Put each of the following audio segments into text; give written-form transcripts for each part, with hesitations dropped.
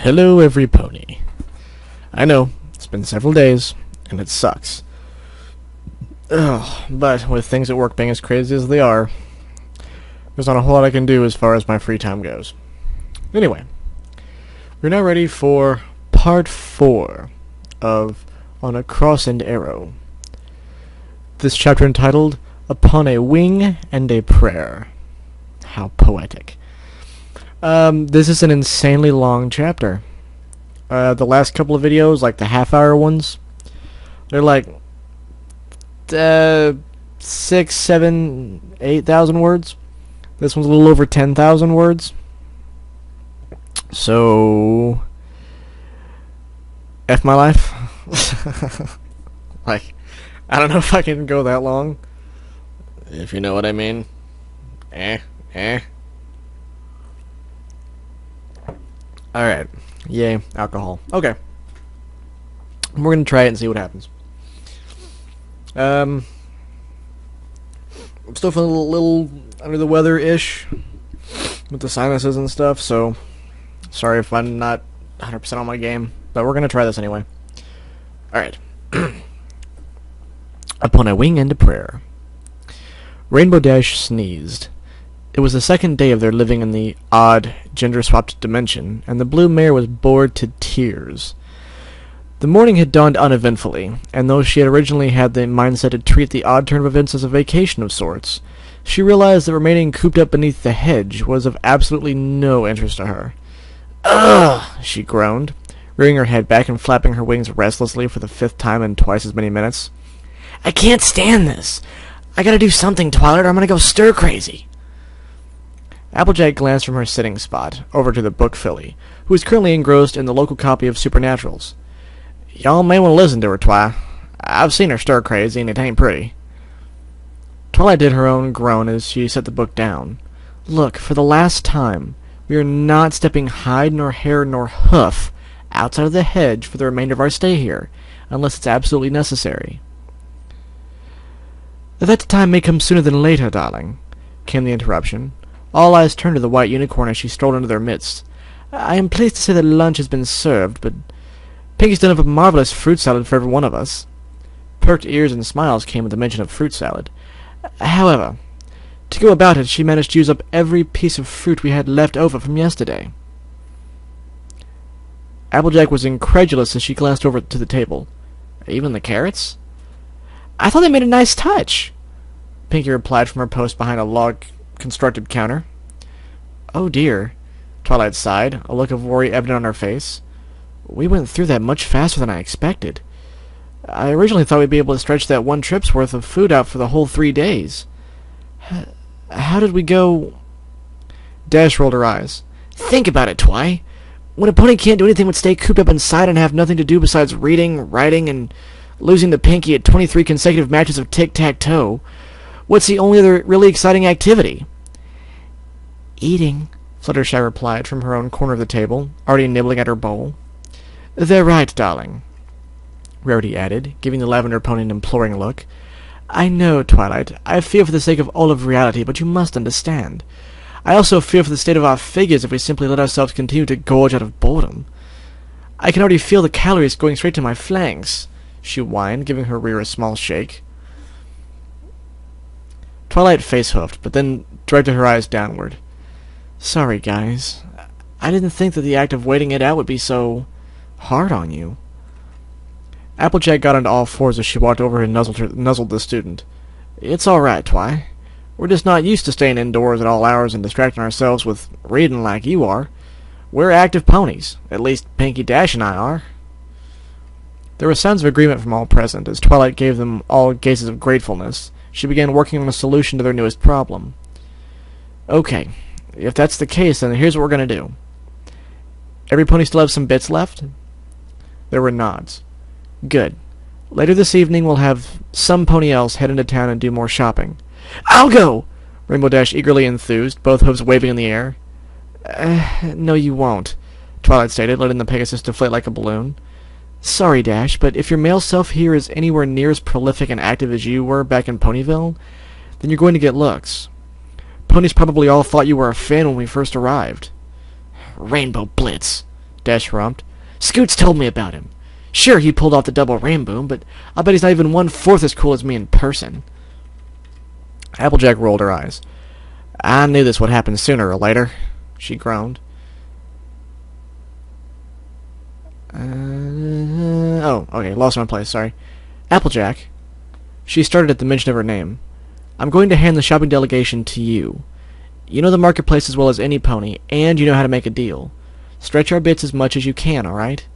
Hello, every pony. I know, it's been several days, and it sucks. Ugh, but with things at work being as crazy as they are, there's not a whole lot I can do as far as my free time goes. Anyway, we're now ready for part 4 of On a Cross and Arrow. This chapter entitled, Upon a Wing and a Prayer. How poetic. This is an insanely long chapter. The last couple of videos, like the half-hour ones, they're like 6, 7, 8,000 words. This one's a little over 10,000 words. So, F my life. Like, I don't know if I can go that long, if you know what I mean. Alright. Yay, alcohol. Okay. We're gonna try it and see what happens. I'm still feeling a little under the weather-ish with the sinuses and stuff, so sorry if I'm not 100% on my game, but we're gonna try this anyway. Alright. Upon a Wing and a Prayer. Rainbow Dash sneezed. It was the second day of their living in the odd, gender-swapped dimension, and the blue mare was bored to tears. The morning had dawned uneventfully, and though she had originally had the mindset to treat the odd turn of events as a vacation of sorts, she realized that remaining cooped up beneath the hedge was of absolutely no interest to her. "Ugh!" she groaned, rearing her head back and flapping her wings restlessly for the 5th time in twice as many minutes. "I can't stand this! I gotta do something, Twilight, or I'm gonna go stir-crazy!" Applejack glanced from her sitting spot over to the book filly, who was currently engrossed in the local copy of Supernaturals. "Y'all may want to listen to her, Twi. I've seen her stir crazy, and it ain't pretty." Twilight did her own groan as she set the book down. "Look, for the last time, we are not stepping hide nor hair nor hoof outside of the hedge for the remainder of our stay here, unless it's absolutely necessary." "That time may come sooner than later, darling," came the interruption. All eyes turned to the white unicorn as she strolled into their midst. "I am pleased to say that lunch has been served, but Pinky's done up a marvelous fruit salad for every one of us." Perked ears and smiles came at the mention of fruit salad. "However, to go about it, she managed to use up every piece of fruit we had left over from yesterday." Applejack was incredulous as she glanced over to the table. "Even the carrots?" "I thought they made a nice touch," Pinky replied from her post behind a log-constructed counter. "Oh dear," Twilight sighed, a look of worry evident on her face. "We went through that much faster than I expected. I originally thought we'd be able to stretch that one trip's worth of food out for the whole 3 days. How did we go—" Dash rolled her eyes. "Think about it, Twi. When a pony can't do anything but stay cooped up inside and have nothing to do besides reading, writing, and losing to Pinky at 23 consecutive matches of tic-tac-toe, what's the only other really exciting activity?" "Eating," Fluttershy replied from her own corner of the table, already nibbling at her bowl. "They're right, darling," Rarity added, giving the lavender pony an imploring look. "I know, Twilight, I fear for the sake of all of reality, but you must understand. I also fear for the state of our figures if we simply let ourselves continue to gorge out of boredom. I can already feel the calories going straight to my flanks," she whined, giving her rear a small shake. Twilight face-hoofed, but then directed her eyes downward. "Sorry, guys. I didn't think that the act of waiting it out would be so hard on you." Applejack got onto all fours as she walked over and nuzzled the student. "It's all right, Twi. We're just not used to staying indoors at all hours and distracting ourselves with reading like you are. We're active ponies. At least Pinky, Dash, and I are." There were sounds of agreement from all present as Twilight gave them all gazes of gratefulness. She began working on a solution to their newest problem. "Okay, if that's the case, then here's what we're going to do. Every pony still have some bits left?" There were nods. "Good. Later this evening we'll have some pony else head into town and do more shopping." "I'll go!" Rainbow Dash eagerly enthused, both hooves waving in the air. No you won't," Twilight stated, letting the Pegasus deflate like a balloon. "Sorry, Dash, but if your male self here is anywhere near as prolific and active as you were back in Ponyville, then you're going to get looks. Ponies probably all thought you were a fan when we first arrived." "Rainbow Blitz," Dash rumped. "Scoots told me about him. Sure, he pulled off the double rainbow, but I bet he's not even 1/4 as cool as me in person." Applejack rolled her eyes. "I knew this would happen sooner or later," she groaned. Okay, lost my place, sorry. "Applejack." She started at the mention of her name. "I'm going to hand the shopping delegation to you. You know the marketplace as well as any pony, and you know how to make a deal. Stretch our bits as much as you can, alright?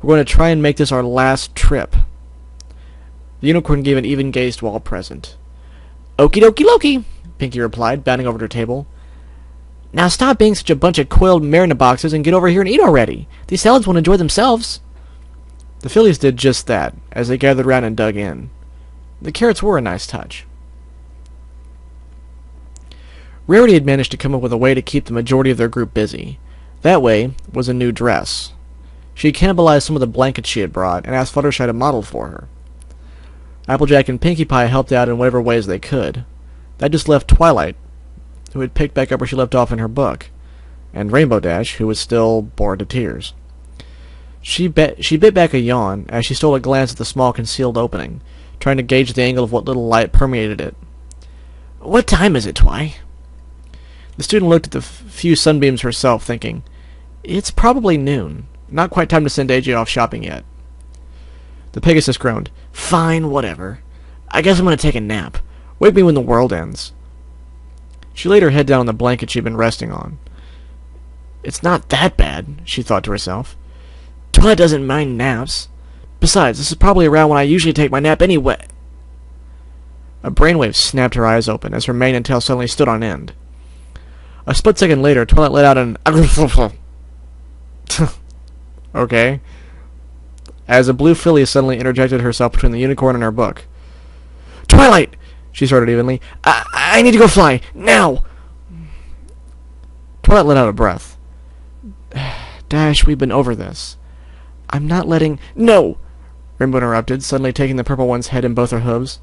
We're going to try and make this our last trip." The unicorn gave an even gaze to all present. "Okie dokie Loki," Pinky replied, bounding over to her table. "Now stop being such a bunch of coiled marina boxes and get over here and eat already. These salads won't enjoy themselves." The fillies did just that, as they gathered round and dug in. The carrots were a nice touch. Rarity had managed to come up with a way to keep the majority of their group busy. That way was a new dress. She had cannibalized some of the blankets she had brought, and asked Fluttershy to model for her. Applejack and Pinkie Pie helped out in whatever ways they could. That just left Twilight, who had picked back up where she left off in her book, and Rainbow Dash, who was still bored to tears. She bit back a yawn as she stole a glance at the small concealed opening, trying to gauge the angle of what little light permeated it. "What time is it, Twi?" The student looked at the few sunbeams herself, thinking, "It's probably noon. Not quite time to send AJ off shopping yet." The Pegasus groaned. "Fine, whatever. I guess I'm going to take a nap. Wake me when the world ends." She laid her head down on the blanket she'd been resting on. "It's not that bad," she thought to herself. "Twilight doesn't mind naps. Besides, this is probably around when I usually take my nap anyway." A brainwave snapped her eyes open as her mane and tail suddenly stood on end. A split second later, Twilight let out an okay, as a blue filly suddenly interjected herself between the unicorn and her book. "Twilight!" she started evenly. I need to go fly! Now!" Twilight let out a breath. "Dash, we've been over this. I'm not letting—" "No!" Rainbow interrupted, suddenly taking the purple one's head in both her hooves.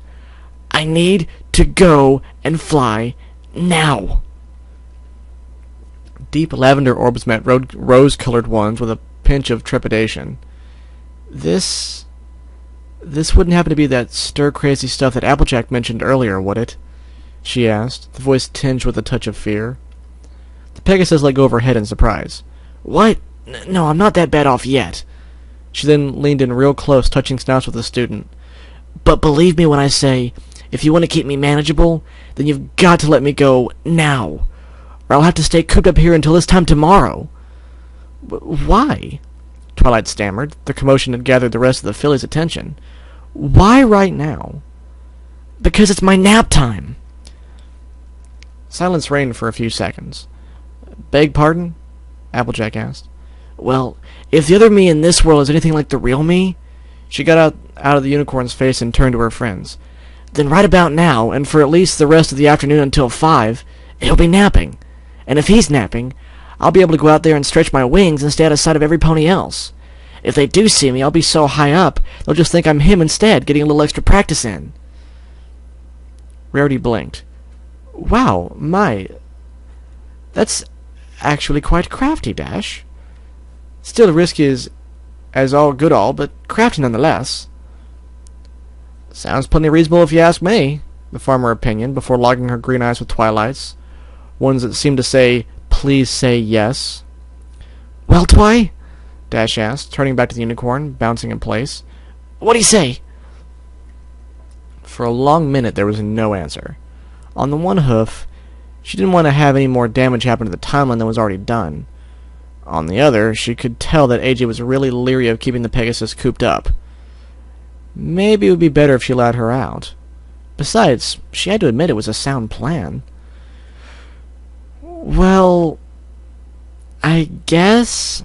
"I need to go and fly now!" Deep lavender orbs met rose-colored ones with a pinch of trepidation. This wouldn't happen to be that stir-crazy stuff that Applejack mentioned earlier, would it?" she asked, the voice tinged with a touch of fear. The Pegasus let go of her head in surprise. "What? No, I'm not that bad off yet." She then leaned in real close, touching snouts with the student. "But believe me when I say, if you want to keep me manageable, then you've got to let me go now, or I'll have to stay cooped up here until this time tomorrow." "Why?" Twilight stammered. The commotion had gathered the rest of the filly's attention. "Why right now?" "Because it's my nap time." Silence reigned for a few seconds. "Beg pardon?" Applejack asked. "Well, if the other me in this world is anything like the real me," she got out of the unicorn's face and turned to her friends, "then right about now, and for at least the rest of the afternoon until 5, he'll be napping. And if he's napping, I'll be able to go out there and stretch my wings and stay out of sight of every pony else. If they do see me, I'll be so high up, they'll just think I'm him instead, getting a little extra practice in." Rarity blinked. "Wow, that's actually quite crafty, Dash. Still risky as all, but crafty nonetheless." "Sounds plenty reasonable if you ask me," the farmer opinioned, before logging her green eyes with Twilight's, ones that seemed to say, "Please say yes." "Well, Twi?" Dash asked, turning back to the unicorn, bouncing in place. "What do you say?" For a long minute there was no answer. On the one hoof, she didn't want to have any more damage happen to the timeline than was already done. On the other, she could tell that AJ was really leery of keeping the Pegasus cooped up. Maybe it would be better if she allowed her out. Besides, she had to admit it was a sound plan. "Well, I guess—"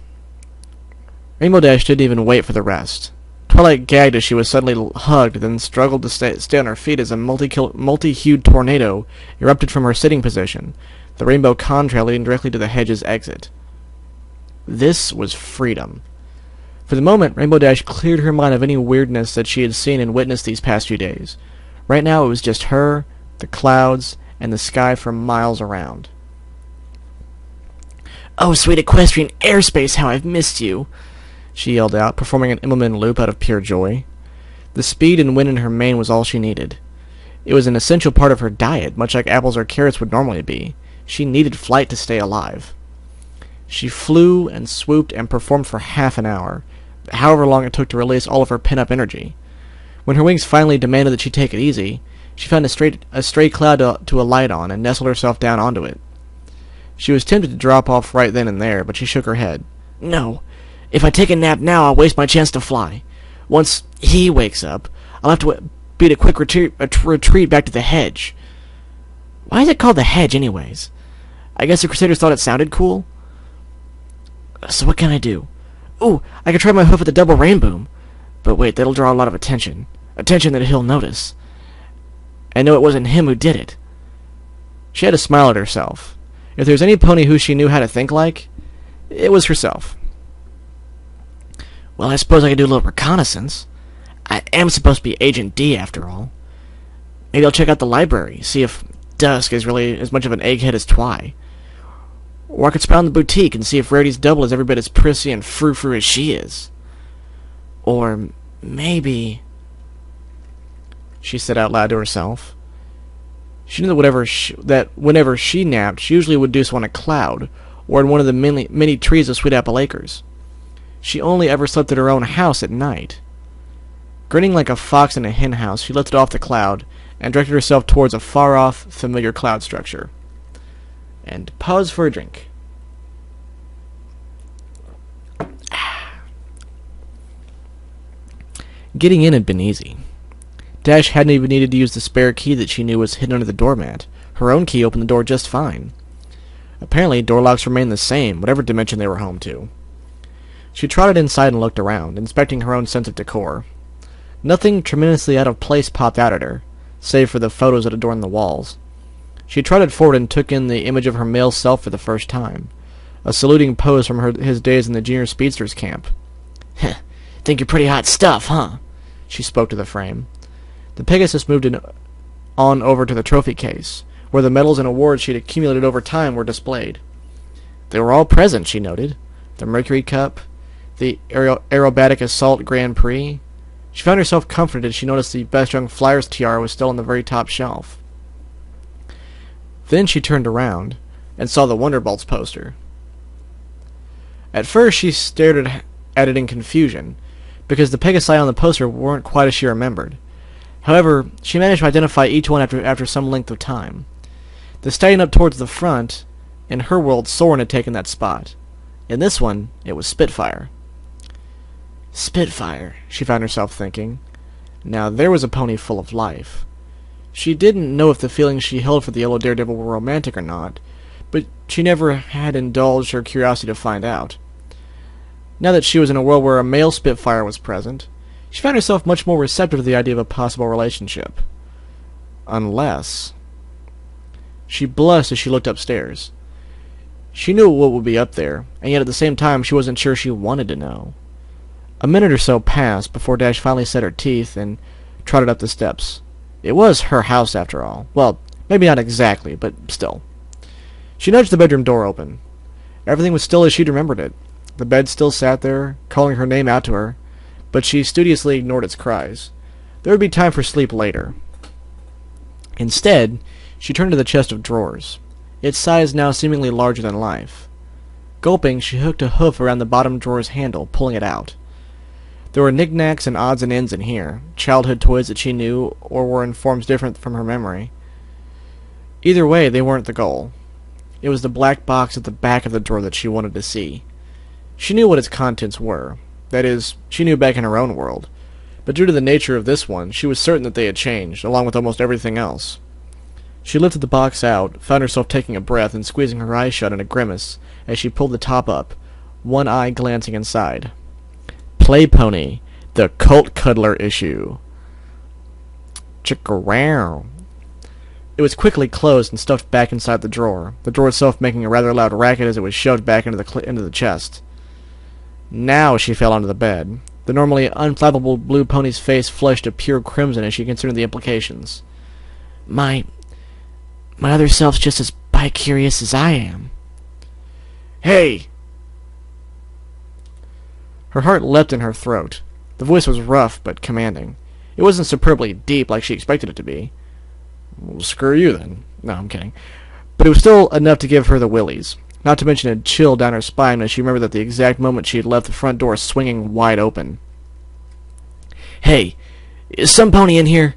Rainbow Dash didn't even wait for the rest. Twilight gagged as she was suddenly hugged, then struggled to stay on her feet as a multi-hued tornado erupted from her sitting position, the rainbow contrail leading directly to the hedge's exit. This was freedom. For the moment, Rainbow Dash cleared her mind of any weirdness that she had seen and witnessed these past few days. Right now it was just her, the clouds, and the sky for miles around. "Oh, sweet equestrian airspace, how I've missed you!" she yelled out, performing an Immelman loop out of pure joy. The speed and wind in her mane was all she needed. It was an essential part of her diet, much like apples or carrots would normally be. She needed flight to stay alive. She flew and swooped and performed for half an hour, however long it took to release all of her pent-up energy. When her wings finally demanded that she take it easy, she found a stray cloud to alight on and nestled herself down onto it. She was tempted to drop off right then and there, but she shook her head. "No. If I take a nap now, I'll waste my chance to fly. Once he wakes up, I'll have to beat a quick retreat back to the hedge." Why is it called the hedge, anyways? I guess the Crusaders thought it sounded cool. So what can I do? Ooh, I could try my hoof at the double rainboom. But wait, that'll draw a lot of attention. Attention that he'll notice. And know it wasn't him who did it. She had to smile at herself. If there was any pony who she knew how to think like, it was herself. Well, I suppose I could do a little reconnaissance. I am supposed to be Agent D, after all. Maybe I'll check out the library, see if Dusk is really as much of an egghead as Twy. Or I could spy on the boutique and see if Rarity's double is every bit as prissy and frou-frou as she is. Or maybe... She said out loud to herself. She knew that whenever she napped, she usually would do so on a cloud, or in one of the many trees of Sweet Apple Acres. She only ever slept at her own house at night. Grinning like a fox in a hen house, she lifted off the cloud and directed herself towards a far-off, familiar cloud structure. And paused for a drink. Getting in had been easy. Dash hadn't even needed to use the spare key that she knew was hidden under the doormat. Her own key opened the door just fine. Apparently, door locks remained the same, whatever dimension they were home to. She trotted inside and looked around, inspecting her own sense of decor. Nothing tremendously out of place popped out at her, save for the photos that adorned the walls. She trotted forward and took in the image of her male self for the first time, a saluting pose from his days in the junior speedsters camp. "Heh, think you're pretty hot stuff, huh?" She spoke to the frame. The Pegasus moved on over to the trophy case, where the medals and awards she'd accumulated over time were displayed. They were all present, she noted. The Mercury Cup, the Aerobatic Assault Grand Prix. She found herself comforted as she noticed the Best Young Flyers tiara was still on the very top shelf. Then she turned around and saw the Wonderbolts poster. At first she stared at it in confusion, because the Pegasi on the poster weren't quite as she remembered. However, she managed to identify each one after some length of time. The stallion up towards the front, in her world, Soren had taken that spot. In this one, it was Spitfire. Spitfire, she found herself thinking. Now there was a pony full of life. She didn't know if the feelings she held for the Yellow Daredevil were romantic or not, but she never had indulged her curiosity to find out. Now that she was in a world where a male Spitfire was present, she found herself much more receptive to the idea of a possible relationship. Unless... She blushed as she looked upstairs. She knew what would be up there, and yet at the same time she wasn't sure she wanted to know. A minute or so passed before Dash finally set her teeth and trotted up the steps. It was her house, after all. Well, maybe not exactly, but still. She nudged the bedroom door open. Everything was still as she'd remembered it. The bed still sat there, calling her name out to her, but she studiously ignored its cries. There would be time for sleep later. Instead, she turned to the chest of drawers, its size now seemingly larger than life. Gulping, she hooked a hoof around the bottom drawer's handle, pulling it out. There were knickknacks and odds and ends in here, childhood toys that she knew or were in forms different from her memory. Either way, they weren't the goal. It was the black box at the back of the drawer that she wanted to see. She knew what its contents were. That is, she knew back in her own world. But due to the nature of this one, she was certain that they had changed, along with almost everything else. She lifted the box out, found herself taking a breath and squeezing her eyes shut in a grimace as she pulled the top up, one eye glancing inside. Play Pony, the Cult Cuddler issue. Chick-a-row. It was quickly closed and stuffed back inside the drawer itself making a rather loud racket as it was shoved back into the chest. Now she fell onto the bed. The normally unflappable blue pony's face flushed a pure crimson as she considered the implications. My other self's just as bi-curious as I am. Hey! Her heart leapt in her throat. The voice was rough, but commanding. It wasn't superbly deep like she expected it to be. Well, screw you, then. No, I'm kidding. But it was still enough to give her the willies. Not to mention a chill down her spine as she remembered that the exact moment she had left the front door swinging wide open. Hey, is some pony in here?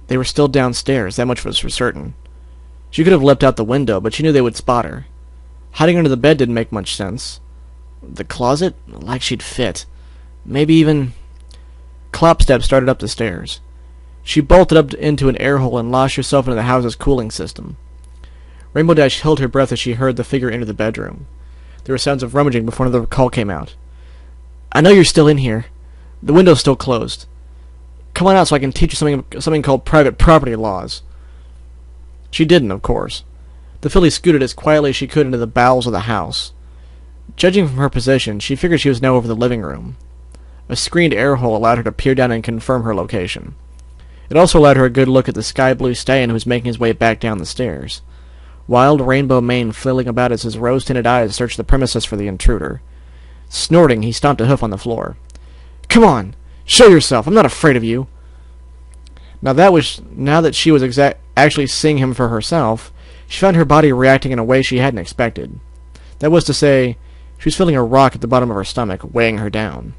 They were still downstairs, that much was for certain. She could have leapt out the window, but she knew they would spot her. Hiding under the bed didn't make much sense. The closet? Like she'd fit. Maybe even... Clop steps started up the stairs. She bolted up into an air hole and lodged herself into the house's cooling system. Rainbow Dash held her breath as she heard the figure enter the bedroom. There were sounds of rummaging before another call came out. I know you're still in here. The window's still closed. Come on out so I can teach you something called private property laws. She didn't, of course. The filly scooted as quietly as she could into the bowels of the house. Judging from her position, she figured she was now over the living room. A screened air hole allowed her to peer down and confirm her location. It also allowed her a good look at the sky-blue stallion who was making his way back down the stairs. Wild rainbow mane flailing about as his rose-tinted eyes searched the premises for the intruder. Snorting, he stomped a hoof on the floor. Come on! Show yourself! I'm not afraid of you! Now that she was actually seeing him for herself, she found her body reacting in a way she hadn't expected. That was to say, she was feeling a rock at the bottom of her stomach, weighing her down.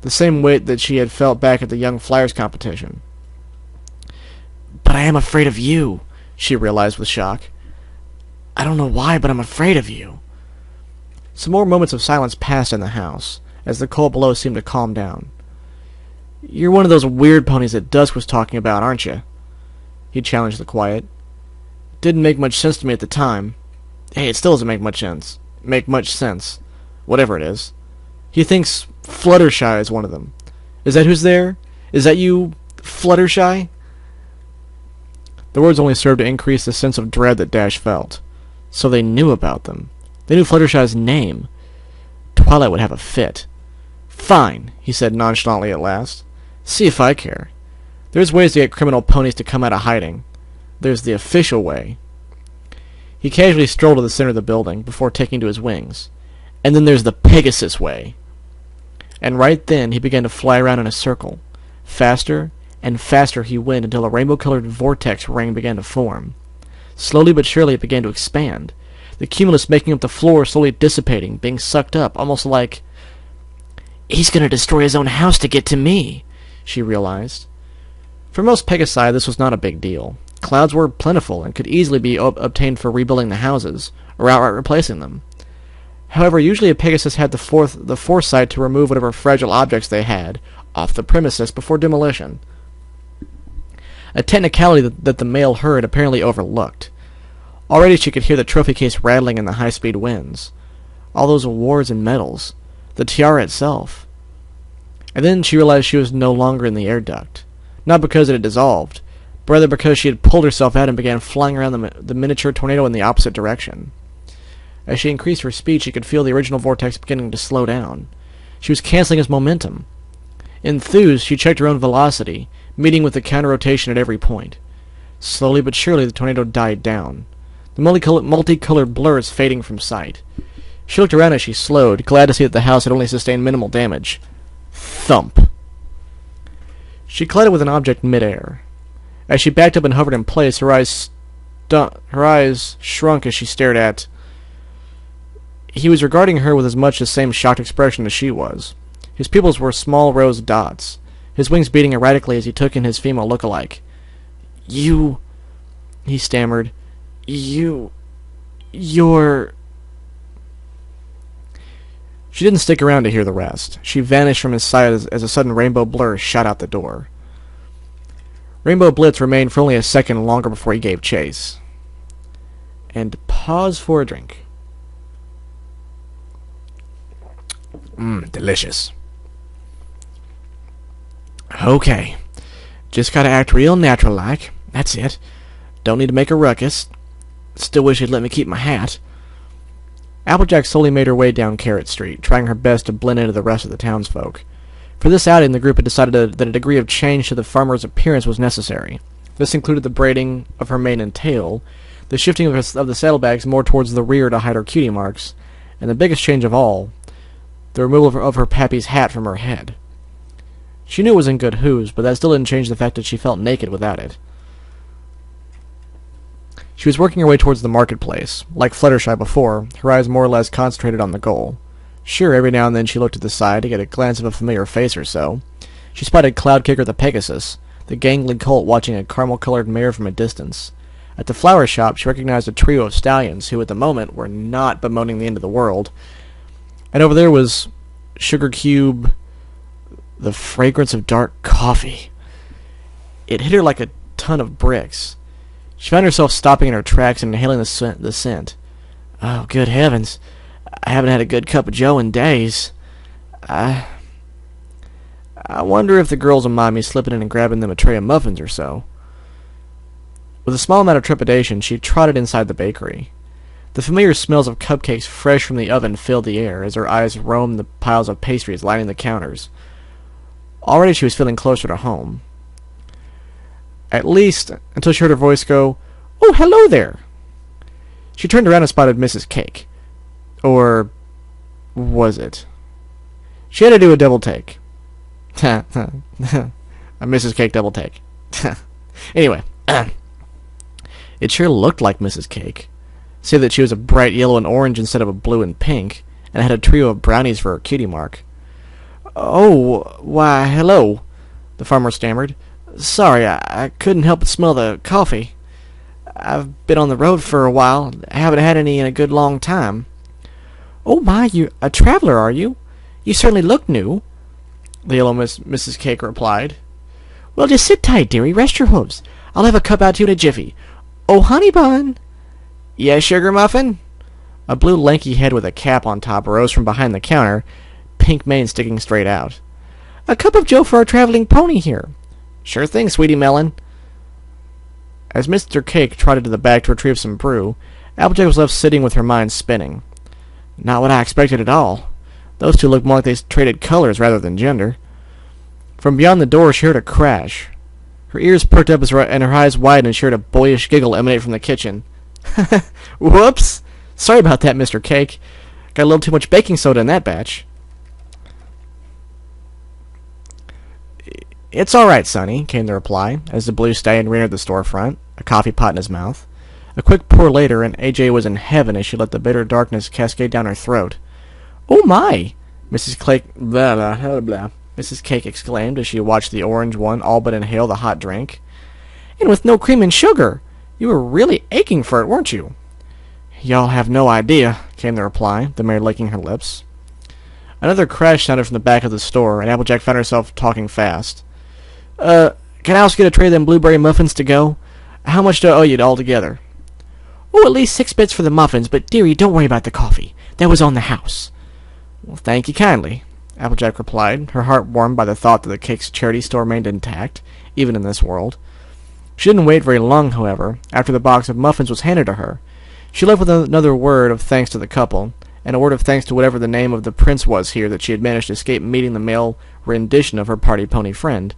The same weight that she had felt back at the Young Flyers competition. But I am afraid of you, she realized with shock. I don't know why, but I'm afraid of you. Some more moments of silence passed in the house, as the cold below seemed to calm down. You're one of those weird ponies that Dusk was talking about, aren't you? He challenged the quiet. Didn't make much sense to me at the time. Hey, it still doesn't make much sense. Whatever it is. He thinks Fluttershy is one of them. Is that who's there? Is that you, Fluttershy? The words only served to increase the sense of dread that Dash felt. So they knew about them. They knew Fluttershy's name. Twilight would have a fit. Fine, he said nonchalantly at last. See if I care. There's ways to get criminal ponies to come out of hiding. There's the official way. He casually strolled to the center of the building before taking to his wings. And then there's the Pegasus way. And right then he began to fly around in a circle. Faster and faster he went until a rainbow-colored vortex ring began to form. Slowly but surely it began to expand, the cumulus making up the floor slowly dissipating, being sucked up, almost like... He's going to destroy his own house to get to me, she realized. For most Pegasi, this was not a big deal. Clouds were plentiful and could easily be obtained for rebuilding the houses, or outright replacing them. However, usually a Pegasus had the foresight to remove whatever fragile objects they had off the premises before demolition. A technicality that the male herd apparently overlooked. Already she could hear the trophy case rattling in the high-speed winds. All those awards and medals. The tiara itself. And then she realized she was no longer in the air duct. Not because it had dissolved, but rather because she had pulled herself out and began flying around the miniature tornado in the opposite direction. As she increased her speed, she could feel the original vortex beginning to slow down. She was canceling its momentum. Enthused, she checked her own velocity, meeting with the counter-rotation at every point. Slowly but surely the tornado died down, the multicolored blurs fading from sight. She looked around as she slowed, glad to see that the house had only sustained minimal damage. Thump. She collided with an object mid-air. As she backed up and hovered in place, her eyes shrunk as she stared at... He was regarding her with as much the same shocked expression as she was. His pupils were small rose dots, his wings beating erratically as he took in his female look-alike. You... he stammered. You're... She didn't stick around to hear the rest. She vanished from his sight as a sudden rainbow blur shot out the door. Rainbow Blitz remained for only a second longer before he gave chase. And pause for a drink. Delicious. Okay. Just gotta act real natural-like. That's it. Don't need to make a ruckus. Still wish he'd let me keep my hat. Applejack slowly made her way down Carrot Street, trying her best to blend into the rest of the townsfolk. For this outing, the group had decided that a degree of change to the farmer's appearance was necessary. This included the braiding of her mane and tail, the shifting of the saddlebags more towards the rear to hide her cutie marks, and the biggest change of all, the removal of her pappy's hat from her head. She knew it was in good hooves, but that still didn't change the fact that she felt naked without it. She was working her way towards the marketplace. Like Fluttershy before, her eyes more or less concentrated on the goal. Sure, every now and then she looked to the side to get a glance of a familiar face or so. She spotted Cloudkicker the Pegasus, the gangly colt watching a caramel-colored mare from a distance. At the flower shop, she recognized a trio of stallions who, at the moment, were not bemoaning the end of the world. And over there was Sugar Cube, the fragrance of dark coffee. It hit her like a ton of bricks. She found herself stopping in her tracks and inhaling the scent. Oh, good heavens. I haven't had a good cup of joe in days. I wonder if the girls will mind me slipping in and grabbing them a tray of muffins or so. With a small amount of trepidation, she trotted inside the bakery. The familiar smells of cupcakes fresh from the oven filled the air as her eyes roamed the piles of pastries lining the counters. Already she was feeling closer to home. At least, until she heard her voice go, "Oh, hello there!" She turned around and spotted Mrs. Cake. Or was it? She had to do a double take. A Mrs. Cake double take. Anyway, it sure looked like Mrs. Cake, save that she was a bright yellow and orange instead of a blue and pink, and had a trio of brownies for her cutie mark. "Oh, why, hello," the farmer stammered. "Sorry, I couldn't help but smell the coffee. I've been on the road for a while. I haven't had any in a good long time." "Oh my, you a traveler, are you? You certainly look new," the yellow Mrs. Cake replied. "Well, just sit tight, dearie. Rest your hooves. I'll have a cup out to you in a jiffy. Oh, honey bun." "Yes, sugar muffin?" A blue lanky head with a cap on top rose from behind the counter, pink mane sticking straight out. "A cup of joe for our traveling pony here." "Sure thing, sweetie melon." As Mr. Cake trotted to the back to retrieve some brew, Applejack was left sitting with her mind spinning. Not what I expected at all. Those two looked more like they traded colors rather than gender. From beyond the door she heard a crash. Her ears perked up and her eyes widened and she heard a boyish giggle emanate from the kitchen. "Whoops! Sorry about that, Mr. Cake. Got a little too much baking soda in that batch." "It's all right, Sonny," came the reply, as the blue stallion re-entered the storefront, a coffee pot in his mouth. A quick pour later, and AJ was in heaven as she let the bitter darkness cascade down her throat. "Oh my!" Mrs. Cake exclaimed as she watched the orange one all but inhale the hot drink. "And with no cream and sugar! You were really aching for it, weren't you?" "Y'all have no idea," came the reply, the mare licking her lips. Another crash sounded from the back of the store, and Applejack found herself talking fast. Can I also get a tray of them blueberry muffins to go? How much do I owe you altogether?" "Oh, at least 6 bits for the muffins, but dearie, don't worry about the coffee. That was on the house." "Well, thank you kindly," Applejack replied, her heart warmed by the thought that the cake's charity store remained intact, even in this world. She didn't wait very long, however, after the box of muffins was handed to her. She left with another word of thanks to the couple, and a word of thanks to whatever the name of the prince was here that she had managed to escape meeting the male rendition of her party pony friend.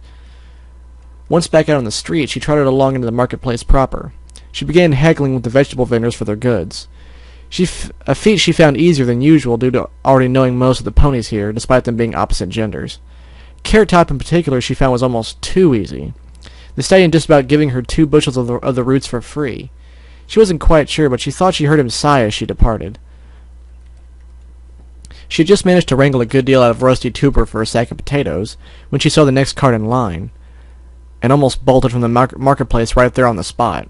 Once back out on the street, she trotted along into the marketplace proper. She began haggling with the vegetable vendors for their goods. A feat she found easier than usual due to already knowing most of the ponies here, despite them being opposite genders. Carrot Top in particular she found was almost too easy, the stallion just about giving her 2 bushels of the roots for free. She wasn't quite sure, but she thought she heard him sigh as she departed. She had just managed to wrangle a good deal out of Rusty Tooper for a sack of potatoes when she saw the next cart in line, and almost bolted from the marketplace right there on the spot.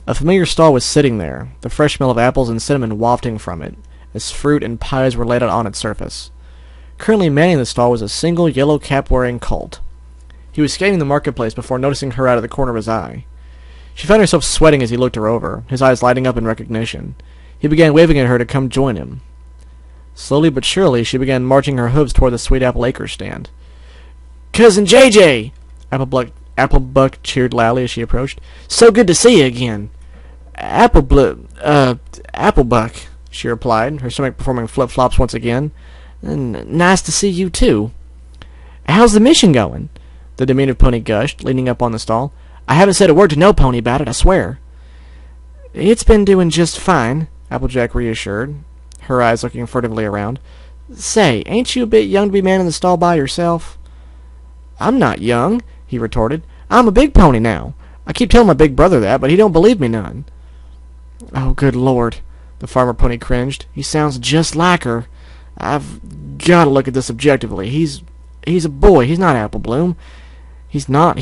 A familiar stall was sitting there, the fresh smell of apples and cinnamon wafting from it, as fruit and pies were laid out on its surface. Currently manning the stall was a single yellow cap-wearing colt. He was scanning the marketplace before noticing her out of the corner of his eye. She found herself sweating as he looked her over, his eyes lighting up in recognition. He began waving at her to come join him. Slowly but surely, she began marching her hooves toward the Sweet Apple Acres stand. "Cousin JJ!" Applebuck cheered loudly as she approached. "So good to see you again." Applebuck, she replied, her stomach performing flip-flops once again. "Nice to see you, too." "How's the mission going?" the diminutive pony gushed, leaning up on the stall. "I haven't said a word to no pony about it, I swear." It's been doing just fine, Applejack reassured, her eyes looking furtively around. Say, ain't you a bit young to be manning the stall by yourself? I'm not young, he retorted. I'm a big pony now. I keep telling my big brother that, but he don't believe me none. Oh, good Lord, the farmer pony cringed. He sounds just like her. I've got to look at this objectively. He's a boy. He's not Apple Bloom. He's not.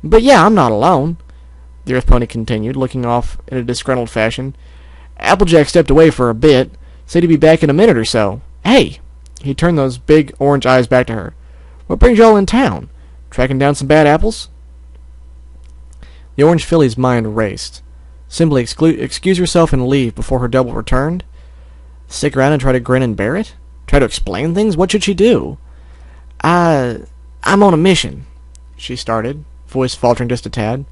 But yeah, I'm not alone, the Earth Pony continued, looking off in a disgruntled fashion. Applejack stepped away for a bit, said he'd be back in a minute or so. Hey! He turned those big orange eyes back to her. What brings y'all in town? Tracking down some bad apples? The orange filly's mind raced. Simply excuse herself and leave before her double returned? Stick around and try to grin and bear it? Try to explain things? What should she do? I'm on a mission, she started, voice faltering just a tad.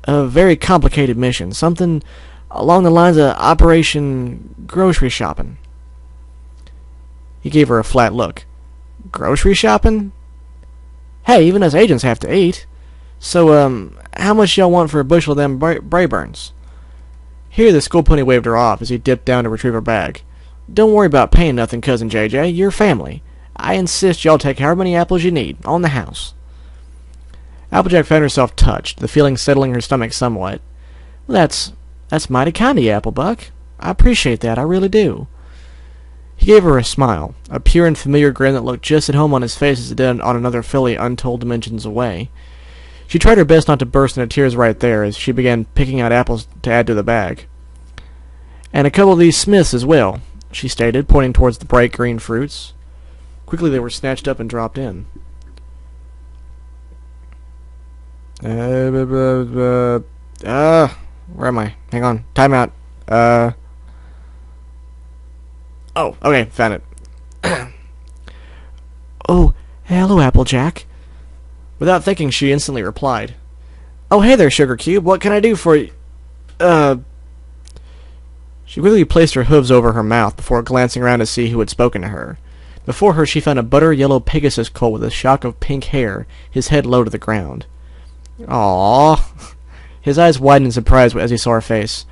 A very complicated mission. Something along the lines of Operation Grocery Shopping. He gave her a flat look. Grocery shopping? Hey, even us agents have to eat. So, how much y'all want for a bushel of them Brayburns? Here the school pony waved her off as he dipped down to retrieve her bag. Don't worry about paying nothing, Cousin JJ. You're family. I insist y'all take however many apples you need, on the house. Applejack found herself touched, the feeling settling her stomach somewhat. Well, that's mighty kind of you, Applebuck. I appreciate that, I really do. He gave her a smile, a pure and familiar grin that looked just at home on his face as it did on another filly untold dimensions away. She tried her best not to burst into tears right there as she began picking out apples to add to the bag. And a couple of these Smiths as well, she stated, pointing towards the bright green fruits. Quickly they were snatched up and dropped in. Where am I? Hang on. Time out. Oh, okay, found it. Oh, hello, Applejack. Without thinking, she instantly replied. Oh, hey there, Sugar Cube. What can I do for you? She quickly placed her hooves over her mouth before glancing around to see who had spoken to her. Before her, she found a butter-yellow Pegasus colt with a shock of pink hair, his head low to the ground. Aww. His eyes widened in surprise as he saw her face.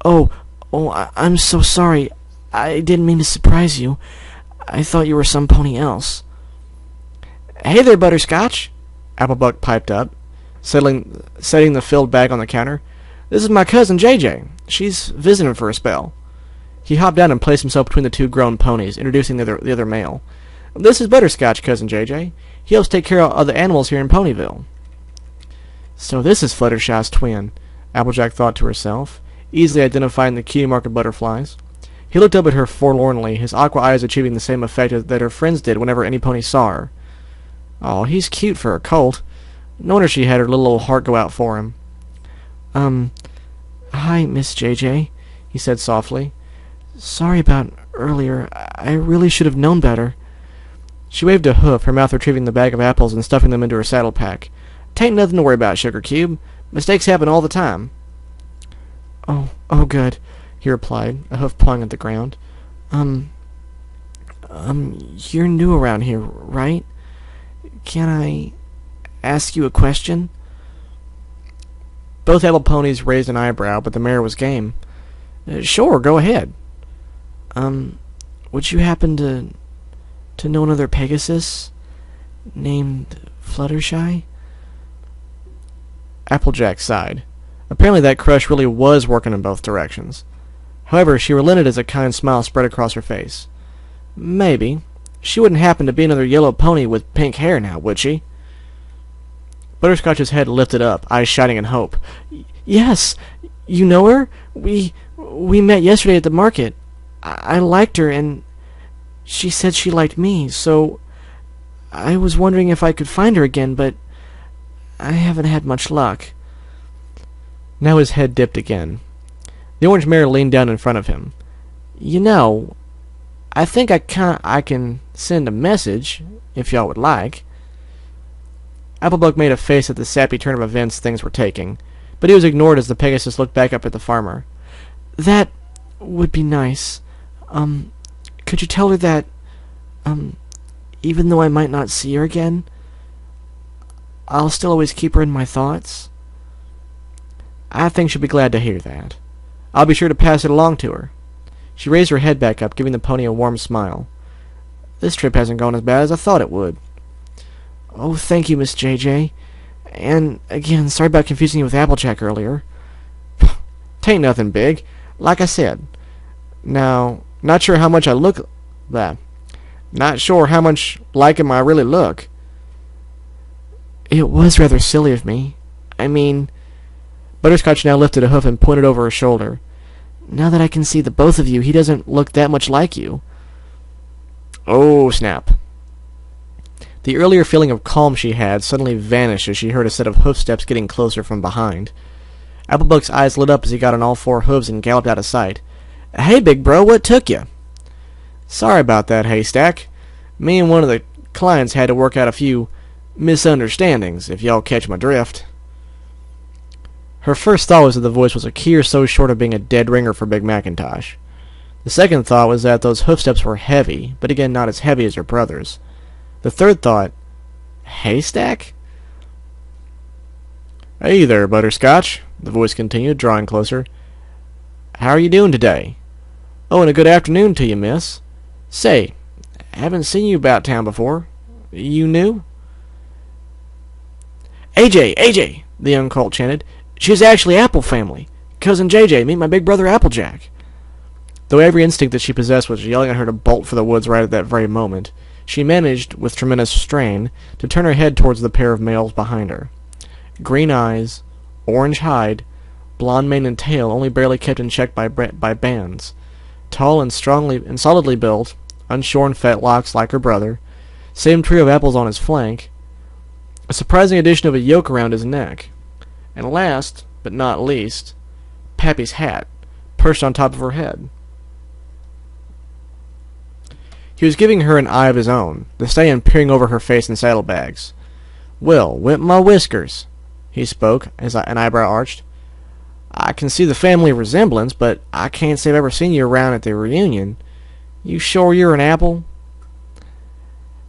I'm so sorry. I didn't mean to surprise you. I thought you were some pony else. Hey there, Butterscotch, Applebuck piped up, setting the filled bag on the counter. This is my cousin JJ. She's visiting for a spell. He hopped down and placed himself between the two grown ponies, introducing the other male. This is Butterscotch, Cousin JJ. He helps take care of the animals here in Ponyville. So this is Fluttershy's twin, Applejack thought to herself, easily identifying the key mark of butterflies. He looked up at her forlornly, his aqua eyes achieving the same effect that her friends did whenever any pony saw her. Oh, he's cute for a colt. No wonder she had her little old heart go out for him. Hi, Miss JJ, he said softly. Sorry about earlier. I really should have known better. She waved a hoof, her mouth retrieving the bag of apples and stuffing them into her saddle pack. Tain't nothing to worry about, Sugar Cube. Mistakes happen all the time. Oh, good, he replied, a hoof pawing at the ground. You're new around here, right? Can I ask you a question? Both apple ponies raised an eyebrow, but the mare was game. Sure, go ahead. Would you happen to know another Pegasus named Fluttershy? Applejack sighed. Apparently that crush really was working in both directions. However, she relented as a kind smile spread across her face. Maybe. She wouldn't happen to be another yellow pony with pink hair now, would she? Butterscotch's head lifted up, eyes shining in hope. Yes! You know her? We met yesterday at the market. I liked her, and she said she liked me, so I was wondering if I could find her again, but I haven't had much luck. Now his head dipped again. The orange mare leaned down in front of him. You know, I think I can send a message, if y'all would like. Applebuck made a face at the sappy turn of events things were taking, but he was ignored as the Pegasus looked back up at the farmer. That would be nice. Could you tell her that, even though I might not see her again, I'll still always keep her in my thoughts? I think she'll be glad to hear that. I'll be sure to pass it along to her." She raised her head back up, giving the pony a warm smile. "This trip hasn't gone as bad as I thought it would." "Oh, thank you, Miss JJ. And, again, sorry about confusing you with Applejack earlier." "'Tain't nothing big. Like I said. Now, not sure how much I look... Not sure how much like him I really look." "It was rather silly of me. I mean..." Butterscotch now lifted a hoof and pointed over her shoulder. "Now that I can see the both of you, he doesn't look that much like you." Oh, snap. The earlier feeling of calm she had suddenly vanished as she heard a set of hoof steps getting closer from behind. Applebuck's eyes lit up as he got on all four hooves and galloped out of sight. "Hey, big bro, what took you?" "Sorry about that, Haystack. Me and one of the clients had to work out a few misunderstandings, if y'all catch my drift." Her first thought was that the voice was a key or so short of being a dead ringer for Big Macintosh. The second thought was that those hoofsteps were heavy, but again not as heavy as her brother's. The third thought, Haystack? "Hey there, Butterscotch," the voice continued, drawing closer. "How are you doing today? Oh, and a good afternoon to you, miss. Say, haven't seen you about town before. You new?" "AJ, AJ," the young colt chanted. "She's actually Apple family. Cousin JJ, meet my big brother Applejack." Though every instinct that she possessed was yelling at her to bolt for the woods right at that very moment, she managed, with tremendous strain, to turn her head towards the pair of males behind her. Green eyes, orange hide, blonde mane and tail only barely kept in check by bands. Tall and strongly and solidly built, unshorn fetlocks like her brother, same trio of apples on his flank, a surprising addition of a yoke around his neck, and last, but not least, Pappy's hat, perched on top of her head. He was giving her an eye of his own, the stallion peering over her face and saddlebags. "Well, whip my whiskers," he spoke, as an eyebrow arched. "I can see the family resemblance, but I can't say I've ever seen you around at the reunion. You sure you're an apple?"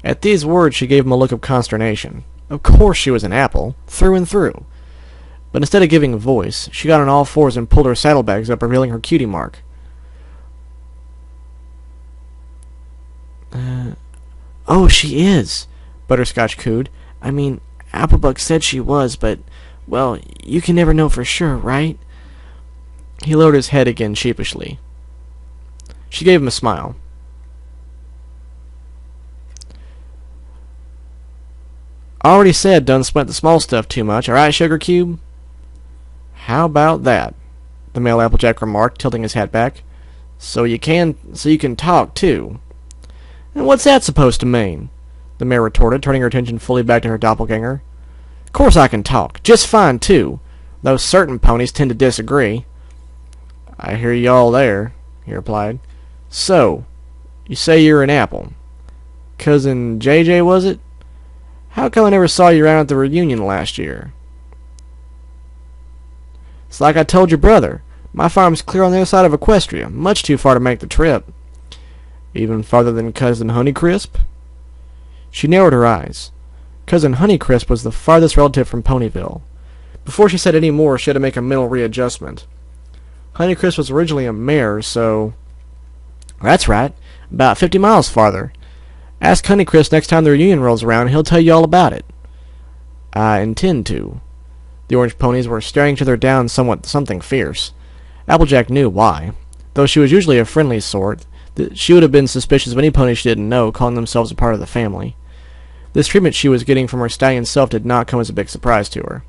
At these words she gave him a look of consternation. Of course she was an apple, through and through. But instead of giving voice, she got on all fours and pulled her saddlebags up, revealing her cutie mark. "Oh, she is," Butterscotch cooed. "I mean, Applebuck said she was, but, well, you can never know for sure, right?" He lowered his head again sheepishly. She gave him a smile. "Already said done spent the small stuff too much, all right, Sugar Cube?" "How about that?" the male Applejack remarked, tilting his hat back. So you can talk, too." "And what's that supposed to mean?" the mare retorted, turning her attention fully back to her doppelganger. "Course I can talk. Just fine, too. Though certain ponies tend to disagree." "I hear you all there," he replied. "So, you say you're an apple. Cousin JJ, was it? How come I never saw you around at the reunion last year?" "It's like I told your brother. My farm's clear on the other side of Equestria, much too far to make the trip." "Even farther than Cousin Honeycrisp?" She narrowed her eyes. Cousin Honeycrisp was the farthest relative from Ponyville. Before she said any more, she had to make a mental readjustment. Honeycrisp was originally a mare, so... "That's right. About 50 miles farther. Ask Honeycrisp next time the reunion rolls around, and he'll tell you all about it." "I intend to." The orange ponies were staring each other down something fierce. Applejack knew why. Though she was usually a friendly sort, she would have been suspicious of any pony she didn't know, calling themselves a part of the family. This treatment she was getting from her stallion self did not come as a big surprise to her.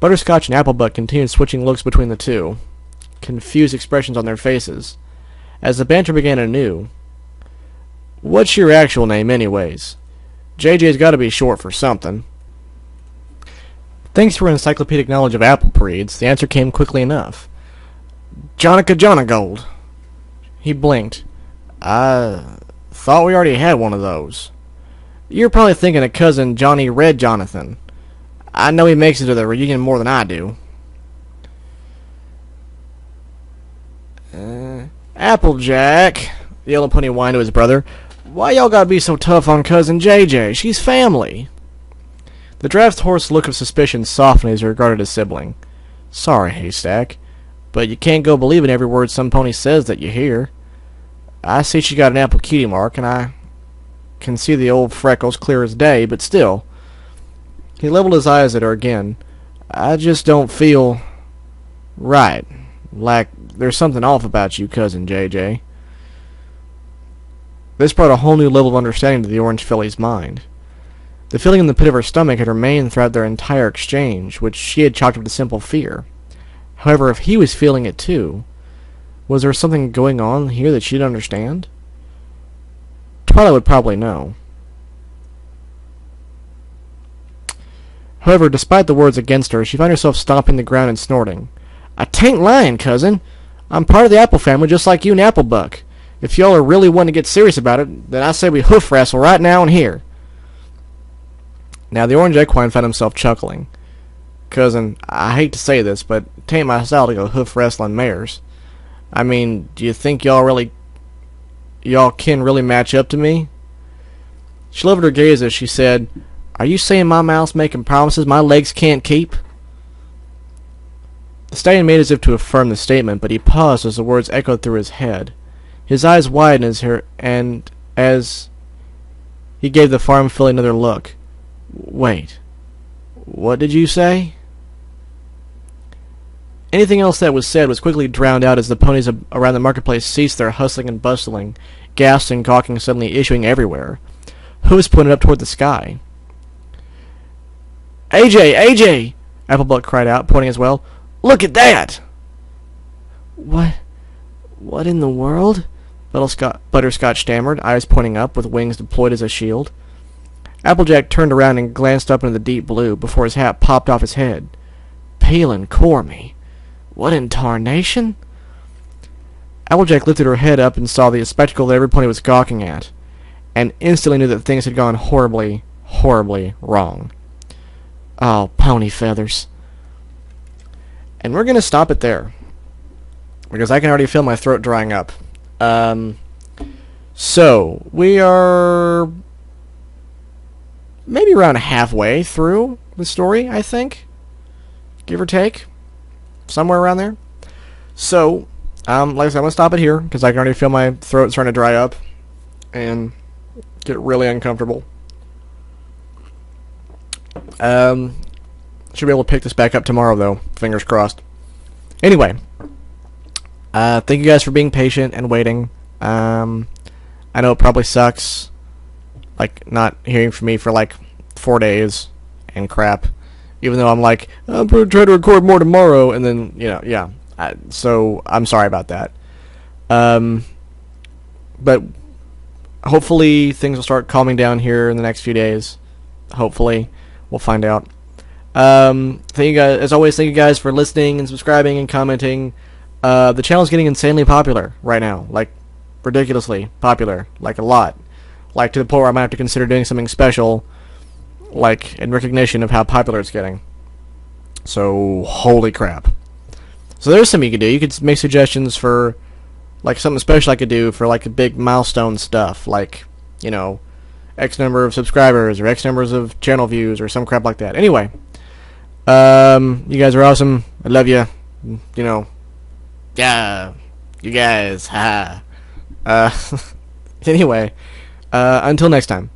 Butterscotch and Applebuck continued switching looks between the two, confused expressions on their faces. As the banter began anew, "What's your actual name, anyways? JJ's got to be short for something." Thanks to her encyclopedic knowledge of apple breeds, the answer came quickly enough. "Jonica Jonagold." He blinked. "I thought we already had one of those." "You're probably thinking of Cousin Johnny Red Jonathan. I know he makes it to the reunion more than I do." "Applejack," the yellow pony whined to his brother. "Why y'all gotta be so tough on Cousin JJ? She's family." The draft horse's look of suspicion softened as he regarded his sibling. Sorry, Haystack, but you can't go believing every word some pony says that you hear. I see she got an apple cutie mark, and I can see the old freckles clear as day, but still. He leveled his eyes at her again. I just don't feel right. Like there's something off about you, Cousin JJ. This brought a whole new level of understanding to the orange filly's mind. The feeling in the pit of her stomach had remained throughout their entire exchange, which she had chalked up to simple fear. However, if he was feeling it too, was there something going on here that she didn't understand? Twilight would probably know. However, despite the words against her, she found herself stomping the ground and snorting. I tain't lying, cousin. I'm part of the Apple family just like you and Applebuck. If y'all are really wanting to get serious about it, then I say we hoof wrestle right now and here. Now, the orange equine found himself chuckling. Cousin, I hate to say this, but it ain't my style to go hoof wrestling mares. I mean, do you think y'all can really match up to me? She lowered her gaze as she said, Are you saying my mouth's making promises my legs can't keep? The stallion made as if to affirm the statement, but he paused as the words echoed through his head. His eyes widened as he gave the farm filly another look. Wait, what did you say? Anything else that was said was quickly drowned out as the ponies around the marketplace ceased their hustling and bustling, gasps and gawking suddenly issuing everywhere. Hooves pointed up toward the sky. AJ! AJ! Applebuck cried out, pointing as well. Look at that! What in the world? Butterscotch stammered, eyes pointing up, with wings deployed as a shield. Applejack turned around and glanced up into the deep blue before his hat popped off his head. Peel core me. What in tarnation? Applejack lifted her head up and saw the spectacle that every pony was gawking at, and instantly knew that things had gone horribly, horribly wrong. Oh, pony feathers. And we're going to stop it there, because I can already feel my throat drying up. So, we are maybe around halfway through the story, I think. Give or take. Somewhere around there. So, like I said, I'm going to stop it here, because I can already feel my throat starting to dry up and get really uncomfortable. Should be able to pick this back up tomorrow, though. Fingers crossed. Anyway, thank you guys for being patient and waiting. I know it probably sucks, like, not hearing from me for, like, 4 days and crap. Even though I'm like, I'm going to try to record more tomorrow, and then, you know, yeah. So, I'm sorry about that. But hopefully things will start calming down here in the next few days. Hopefully. We'll find out. Thank you guys, as always, thank you guys for listening and subscribing and commenting. The channel's getting insanely popular right now. Like, ridiculously popular. Like, a lot. Like, to the point where I might have to consider doing something special, like, in recognition of how popular it's getting. So, holy crap. So there's something you could do. You could make suggestions for, like, something special I could do for, like, the big milestone stuff. Like, you know, X number of subscribers, or X numbers of channel views, or some crap like that. Anyway, you guys are awesome. I love you. You know, yeah, you guys, ha. Anyway, until next time.